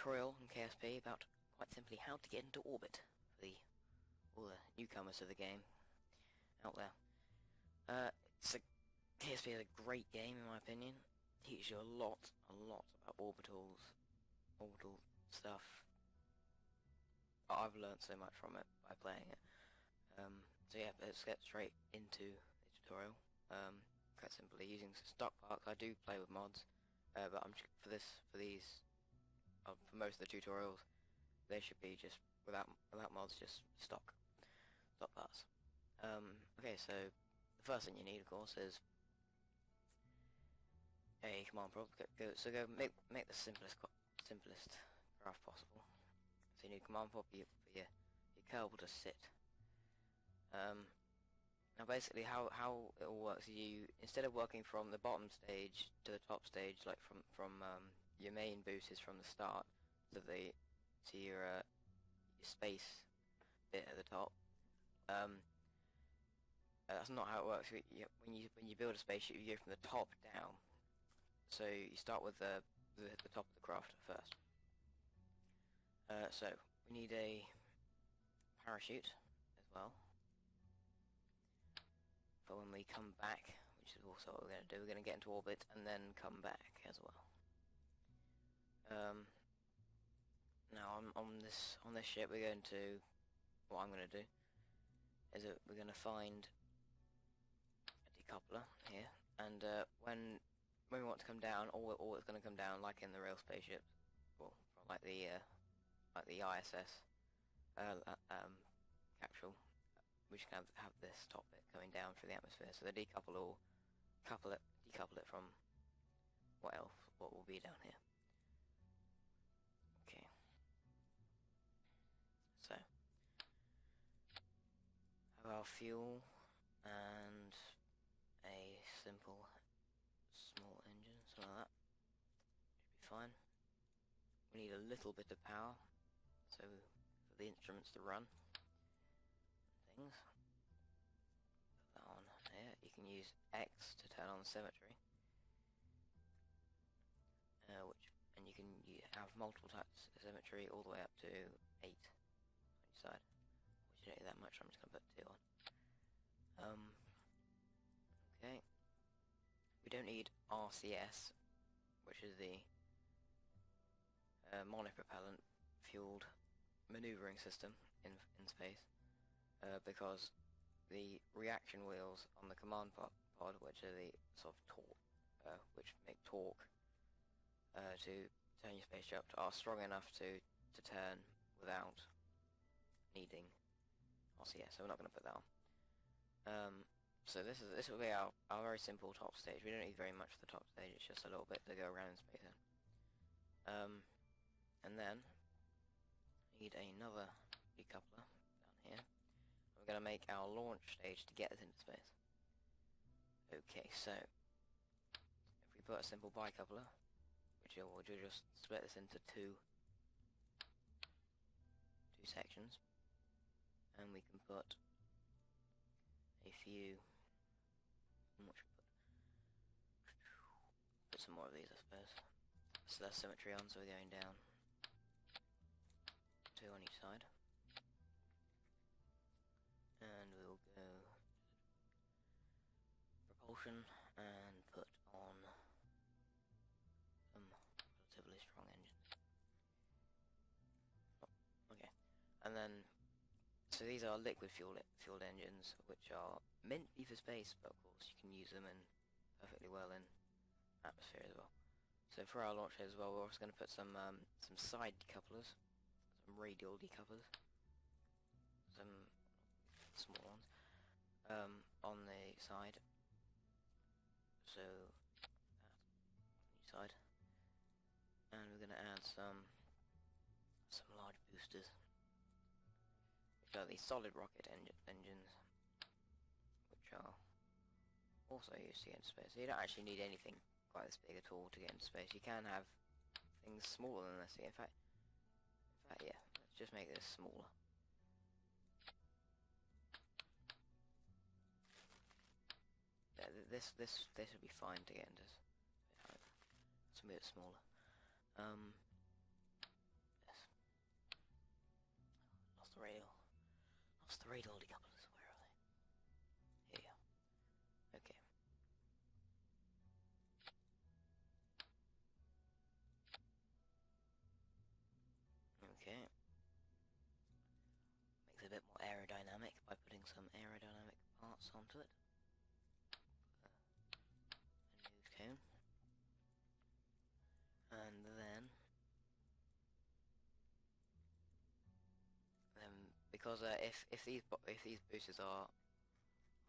tutorial in KSP about quite simply how to get into orbit for all the newcomers to the game out there. KSP is a great game in my opinion. It teaches you a lot about orbital stuff. I've learned so much from it by playing it. So yeah, let's get straight into the tutorial. Quite simply using stock parks. I do play with mods, but I'm for most of the tutorials, they should be just without mods, just stock parts. Okay, so the first thing you need, of course, is a command prompt. Go make the simplest graph possible. So you need a command prompt for your Kerbal to sit. Now basically how it all works is you, instead of working from the bottom stage to the top stage, like from your main boost is from the start to your space bit at the top. That's not how it works. When you build a spaceship, you go from the top down. So you start with the top of the craft first. So we need a parachute as well for when we come back, which is also what we're going to do. We're going to get into orbit and then come back as well. Now on this ship, we're going to, what I'm going to do is that we're going to find a decoupler here, and when we want to come down, all it's going to come down like in the real spaceships, well, from like the ISS capsule, we should have this top bit coming down through the atmosphere. So the decoupler will decouple it from what will be down here. Okay. So have our fuel and a simple small engine, something like that. Should be fine. We need a little bit of power, so for the instruments to run things. Put that on here. You can use X to turn on symmetry, and you can have multiple types of symmetry all the way up to 8 on each side. Which you don't need that much. I'm just gonna put 2 on. Okay. We don't need RCS, which is the monopropellant fueled maneuvering system in space, because the reaction wheels on the command pod, which are the sort of torque, which make torque to turn your spaceship, are strong enough to turn without needing RCS. So we're not going to put that on. So this will be our very simple top stage. We don't need very much for the top stage. It's just a little bit to go around in space in. And then we need another decoupler down here. We're going to make our launch stage to get us into space. Okay, so if we put a simple bicoupler, which will just split this into two sections, and we can put a few. What should we put some more of these, I suppose. So that's symmetry on, so we're going down 2 on each side, and we'll go propulsion and put on some relatively strong engines. Oh, okay, and then so these are liquid fueled engines, which are meant to be for space, but of course you can use them perfectly well in atmosphere as well. So for our launch as well, we're also going to put some side decouplers, some radial decouplers, some small ones on the side. So that on each side, and we're going to add some large boosters, which are the solid rocket engines, which are also used to get into space. So you don't actually need anything quite this big at all to get into space. You can have things smaller than this. In fact, yeah. Let's just make this smaller. Yeah, this would be fine to get into. Let's move it smaller. Lost the radial decouplers. Where are they? Here. Okay. Okay. Makes it a bit more aerodynamic by putting some aerodynamic parts onto it. A move cone. And then because if these boosters are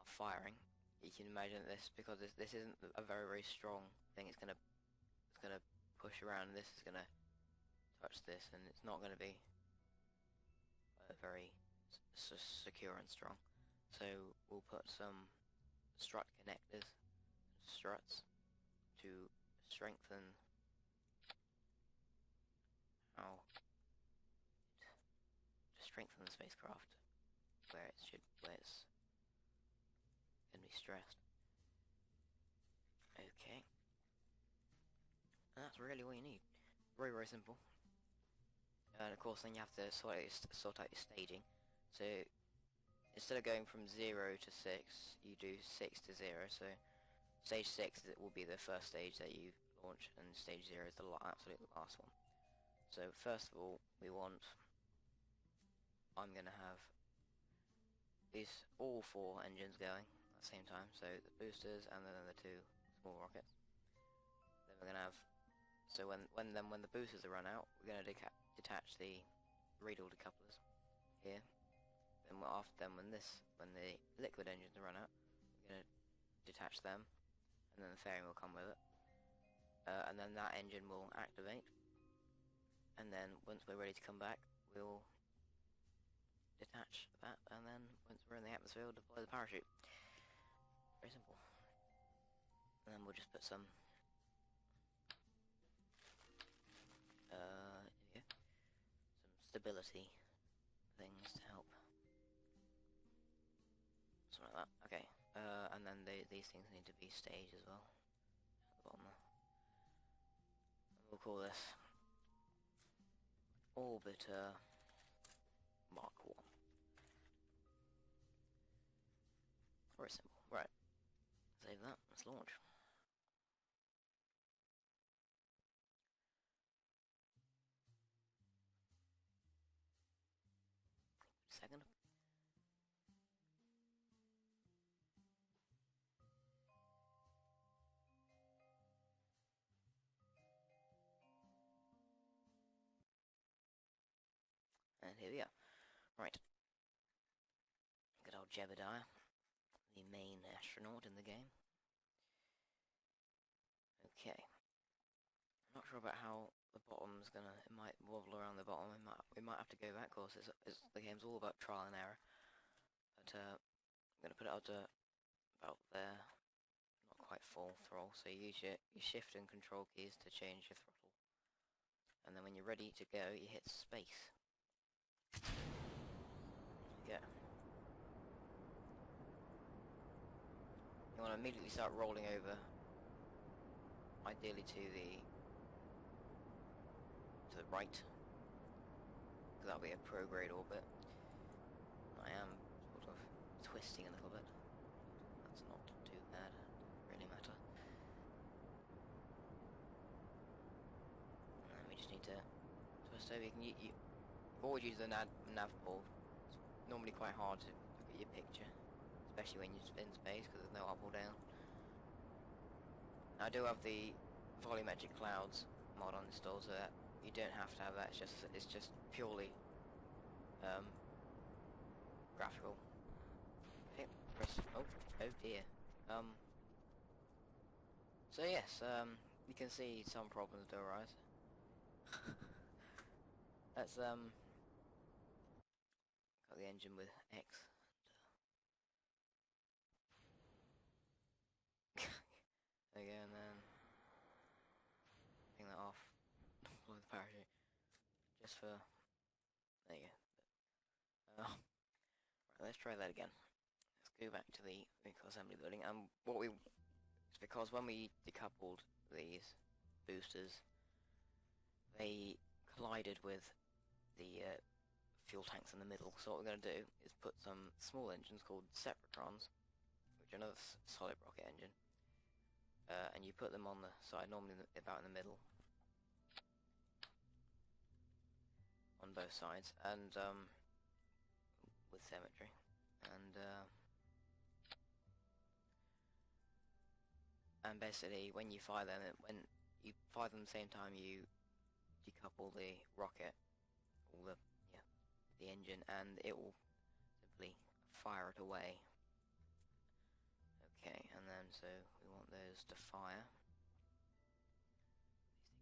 firing, you can imagine this, because this isn't a very strong thing. It's gonna push around, and this is gonna touch this, and it's not gonna be very secure and strong. So we'll put some strut connectors, struts, to strengthen the spacecraft where it's going to be stressed. Okay. And that's really all you need. Very simple. And of course then you have to sort out your staging. So instead of going from 0 to 6, you do 6 to 0. So stage 6 will be the first stage that you launch, and stage 0 is the absolute last one. So first of all, I'm going to have all 4 engines going at the same time, so the boosters and then the 2 small rockets. Then we're going to have, so when the boosters are run out, we're going to detach the radial decouplers here. Then when the liquid engines are run out, we're going to detach them, and then the fairing will come with it. And then that engine will activate, and then once we're ready to come back, we'll detach that, and then once we're in the atmosphere, we'll deploy the parachute. Very simple. And then we'll just put some stability things to help. Something like that. Okay. And then these things need to be staged as well. At the bottom there. And we'll call this Orbiter Mark 1. Very simple. Right. Save that. Let's launch. Second. And here we are. Right. Good old Jebediah, the main astronaut in the game. Okay. I'm not sure about how the bottom's gonna. It might wobble around the bottom. We might have to go back. Of course, the game's all about trial and error. But I'm gonna put it out to about there. Not quite full throttle. So you use your shift and control keys to change your throttle. And then when you're ready to go, you hit space. Yeah. You want to immediately start rolling over, ideally to the right, because that'll be a prograde orbit. I am sort of twisting a little bit. That's not too bad. Doesn't really matter. And then we just need to twist over. You always use the nav ball. It's normally quite hard to look at your picture, especially when you're in space, because there's no up or down. I do have the volumetric clouds mod on installed, so that you don't have to have that. It's just purely graphical. Okay, oh dear. So yes, you can see some problems do arise. Let's got the engine with X. There you go, and then bring that off. Blow the parachute. Just for... There you go. Right, let's try that again. Let's go back to the vehicle assembly building. And it's because when we decoupled these boosters, they collided with the fuel tanks in the middle. So what we're going to do is put some small engines called separatrons, which are another solid rocket engine, and you put them on the side, normally about in the middle, on both sides, and with symmetry, and basically when you fire them, when you fire them at the same time, you decouple the rocket, or the engine, and it will simply fire it away. Okay, and then so we want those to fire.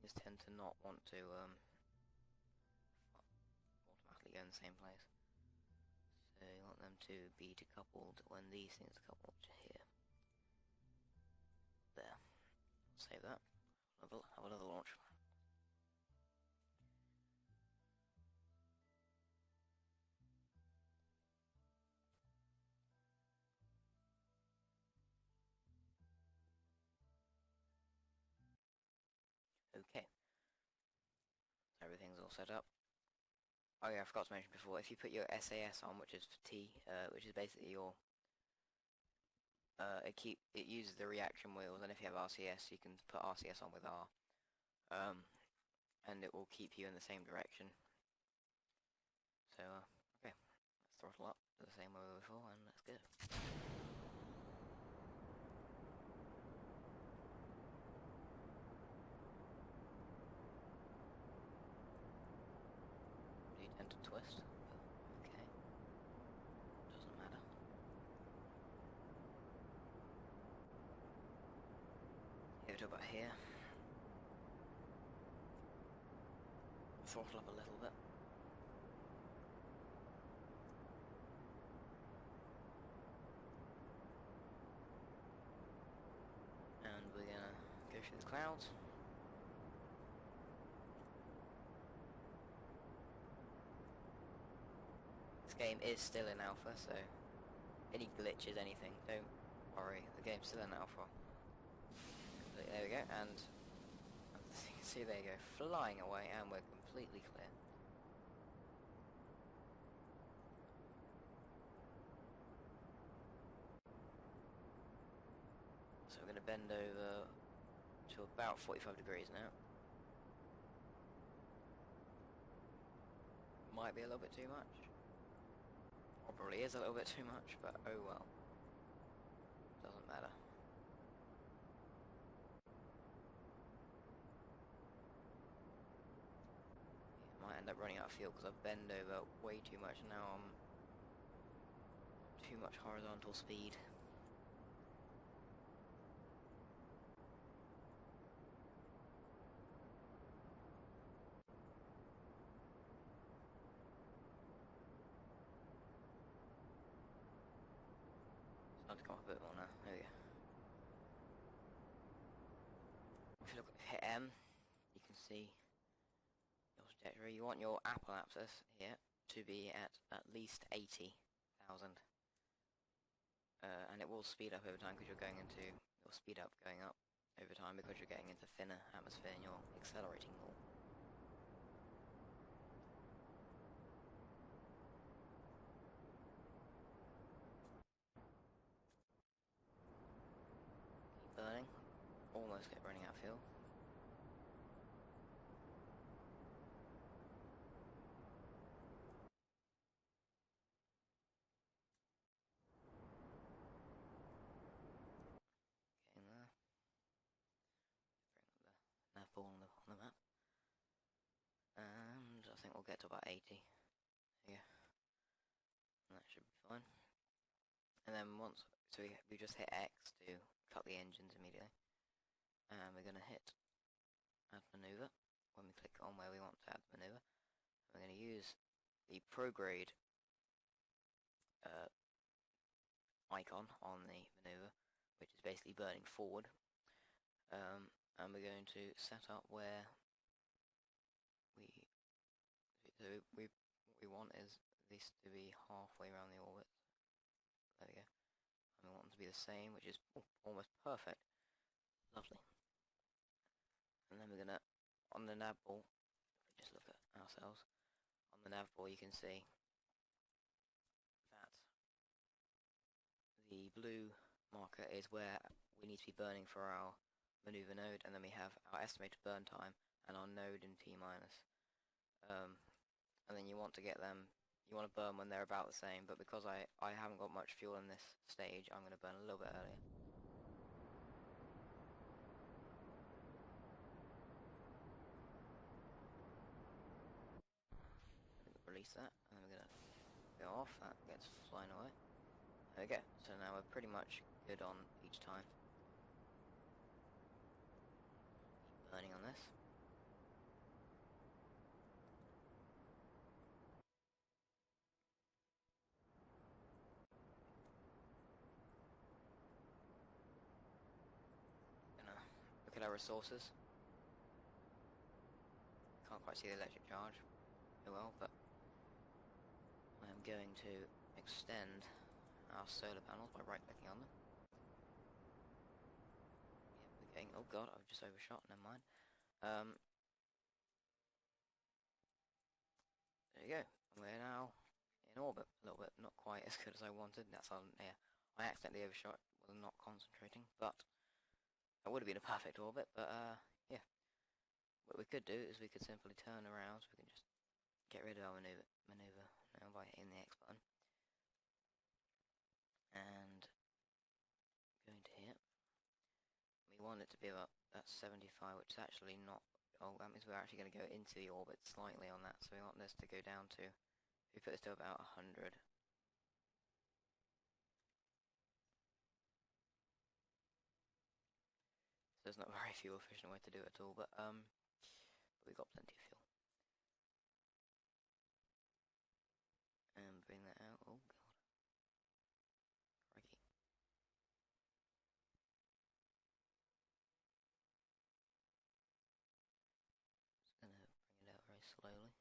These things tend to not want to automatically go in the same place. So you want them to be decoupled when these things are coupled to here. There. Save that. Have another launch. Okay. So everything's all set up. Oh yeah, I forgot to mention before, if you put your SAS on, which is for T, which is basically your, it uses the reaction wheels, and if you have RCS, you can put RCS on with R, and it will keep you in the same direction. So, okay, let's throttle up to the same way we were before, and let's go. Do tend to twist, but okay, doesn't matter. Go to about here. Throttle up a little bit. And we're gonna go through the clouds. This game is still in alpha, so any glitches, anything, don't worry, the game's still in alpha. There we go, and as you can see, there you go, flying away, and we're completely clear. So we're going to bend over to about 45 degrees now. Might be a little bit too much. Or probably is a little bit too much, but oh well. Doesn't matter. Might end up running out of fuel because I've bent over way too much. Now I'm too much horizontal speed. Starting to come up a bit more now. There we go. If you look at hit M, you can see your trajectory. You want your apple axis here to be at least 80,000. And it will speed up over time because you're going into, you'll speed up going up over time because you're getting into thinner atmosphere and you're accelerating more. Keep burning, almost get running out of fuel. Getting there. Bring up the nav ball on the map. And I think we'll get to about 80. Yeah. And that should be fine. And then once, so we just hit X to cut the engines immediately. And we're going to hit add maneuver when we click on where we want to add the maneuver. We're going to use the prograde icon on the maneuver, which is basically burning forward. And we're going to set up where what we want is this to be halfway around the orbit. There we go. And we want them to be the same, which is almost perfect. Lovely. And then we're gonna, on the nav ball, just look at ourselves. On the nav board you can see that the blue marker is where we need to be burning for our maneuver node, and then we have our estimated burn time and our node in T minus. And then you want to get them, you want to burn when they're about the same, but because I haven't got much fuel in this stage, I'm going to burn a little bit earlier. Release that, and then we're going to go off, that gets flying away. There we go, so now we're pretty much good on each time. Keep burning on this. Gonna look at our resources. Can't quite see the electric charge very well, but I am going to extend our solar panels by right-clicking on them. Yep, we're getting, oh god, I've just overshot, never mind. There you go, and we're now in orbit a little bit, not quite as good as I wanted. That's on, yeah, I accidentally overshot while not concentrating, but that would have been a perfect orbit, but yeah. What we could do is we could simply turn around, so we can just get rid of our maneuver now by hitting the X button. And going to here. We want it to be about at 75, which is actually not, oh, that means we're actually going to go into the orbit slightly on that, so we want this to go down to, if we put this to about 100. So it's not a very fuel efficient way to do it at all, but we've got plenty of fuel. And bring that out, oh god. Crikey. Just gonna bring it out very slowly.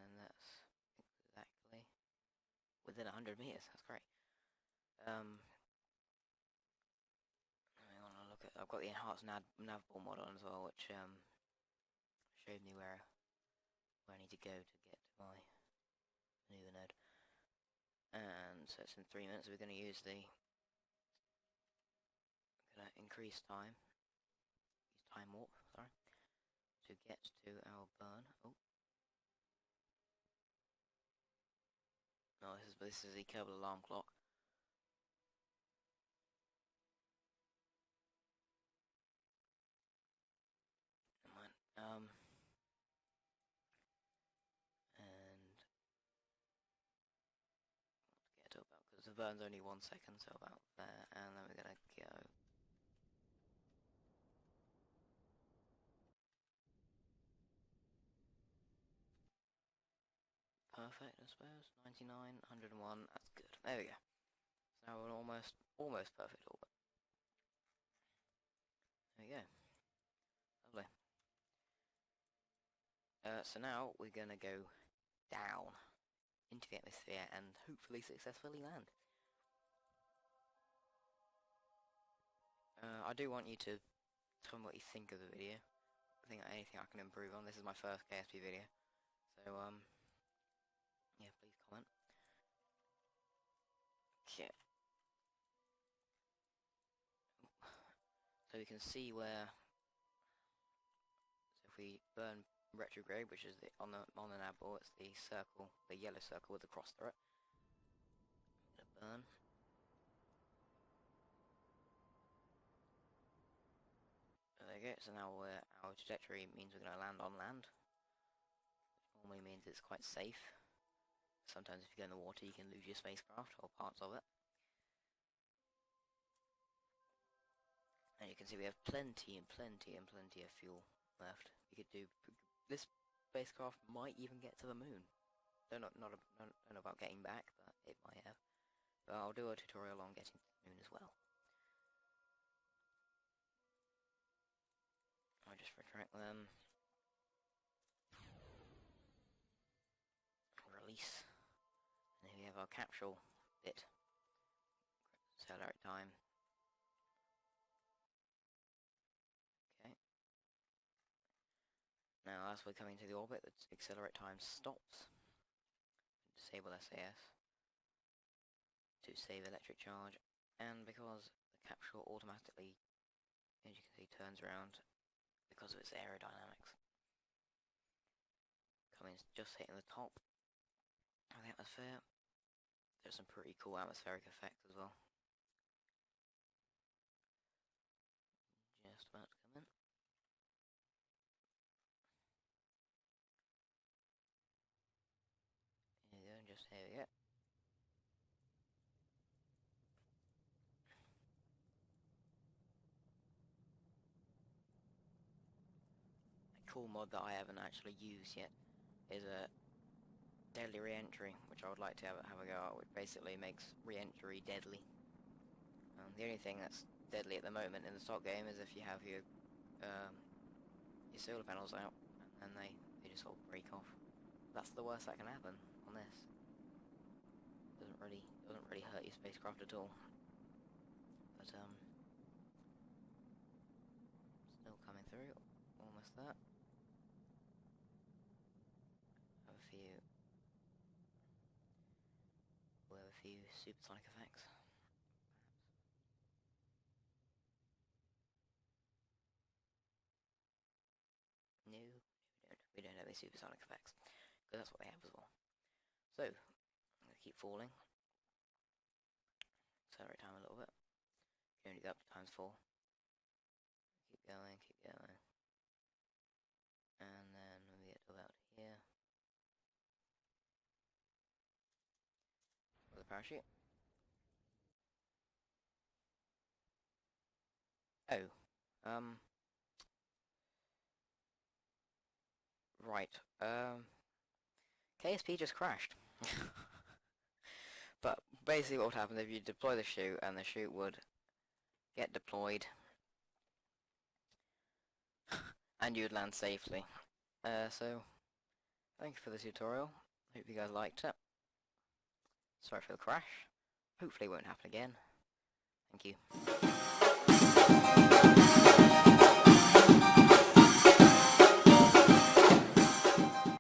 And then that's exactly within 100 meters, that's great. I want to look at, I've got the enhanced navboard mod on as well, which showed me where I need to go to get to my maneuver node. And so it's in 3 minutes, we're going to use the, going to increase time, use time warp, sorry, to get to our burn. Oh. No, this is the Kerbal alarm clock. Never mind. And get to about, because the burn's only 1 second, so about there, and then we're gonna go. Perfect, I suppose. 99, 101, that's good. There we go. So now we're almost perfect orbit. There we go. Lovely. So now we're gonna go down into the atmosphere and hopefully successfully land. I do want you to tell me what you think of the video. I think anything I can improve on. This is my first KSP video, so yeah, please comment. Okay. So we can see where. So if we burn retrograde, which is on the nav board, it's the circle, the yellow circle with the cross through it. I'm gonna burn. There we go. So now our trajectory means we're gonna land on land, which normally means it's quite safe. Sometimes if you go in the water, you can lose your spacecraft or parts of it. And you can see we have plenty and plenty and plenty of fuel left. We could do this spacecraft might even get to the moon. Don't know about getting back, but it might have. But I'll do a tutorial on getting to the moon as well. I'll just retract them. Release. And here we have our capsule bit. Accelerate time. as we're coming to the orbit, the accelerate time stops. Disable SAS to save electric charge, and because the capsule automatically, as you can see, turns around because of its aerodynamics. Coming just hitting the top of the atmosphere. There's some pretty cool atmospheric effects as well. Just about to come in. Here we go, just here we go. A cool mod that I haven't actually used yet is a deadly re-entry, which I would like to have a go at, which basically makes re-entry deadly. The only thing that's deadly at the moment in the stock game is if you have your solar panels out and they just all break off. That's the worst that can happen on this. Doesn't really hurt your spacecraft at all. But still coming through, almost there. Have a few supersonic effects. No, we don't have any supersonic effects, because that's what they have as well. So, I'm going to keep falling. Accelerate time a little bit. You can only go up to ×4. Keep going, keep going. And then when we get to about here, with the parachute. Oh, right, KSP just crashed. But basically what would happen if you deploy the chute, and the chute would get deployed, and you would land safely. So, thank you for the tutorial. Hope you guys liked it. Sorry for the crash. Hopefully it won't happen again. Thank you.